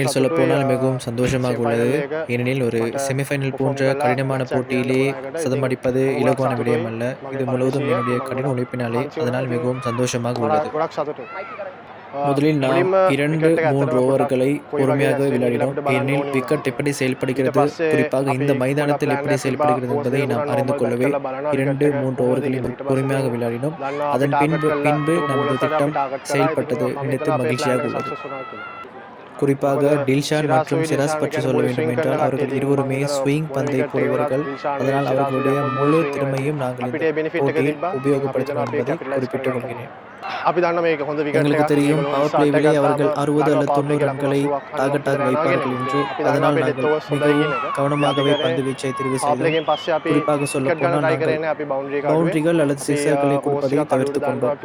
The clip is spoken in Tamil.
உண்மையில் சொல்லப்போனால் மிகவும் சந்தோஷமாக உள்ளது. ஏனெனில் ஒரு செமிஃபைனல் போன்ற கடினமான போட்டியிலே சதம் அடிப்பது இலகுவான விடயம் அல்ல. இது முழுவதும் என்னுடைய கடின உழைப்பினாலே. அதனால் மிகவும் சந்தோஷமாக உள்ளது. முதலில் நாம் 2, 3 ஓவர்களை பொறுமையாக விளையாடினோம். ஏனெனில் விக்கெட் எப்படி செயல்படுகிறது, குறிப்பாக இந்த மைதானத்தில் எப்படி செயல்படுகிறது என்பதை நாம் அறிந்து கொள்ளவே 2, 3 ஓவர்களை பொறுமையாக விளையாடினோம். அதன் பின்பு நமது திட்டம் செயல்பட்டது நினைத்து மகிழ்ச்சியாக உள்ளது. குறிப்பாக டில்ஷான் மற்றும் சிராஸ் பற்றி சொல்ல வேண்டுமென்றால் அவர்கள் இருவருமே ஸ்விங் பந்தை போடுவார்கள். அதனால் அவர்களுடைய முழு திறமையும் நாங்கள் இந்த போட்டியில் உபயோகப்படுத்தினோம் என்பதை குறிப்பிட்டுக் கொள்கிறேன். எங்களுக்கு தெரியும் பவர் பிளேவிலே அவர்கள் 60 அல்லது 90 ரன்களை டார்கெட்டாக வைப்பார்கள் என்று. அதனால் நாங்கள் மிகவும் கவனமாகவே பந்து வீச்சை தெரிவு செய்தோம். குறிப்பாக சொல்லப்போனால் நாங்கள் பவுண்டரிகள் அல்லது சிக்ஸர்களை கொடுப்பதை தவிர்த்து கொண்டோம்.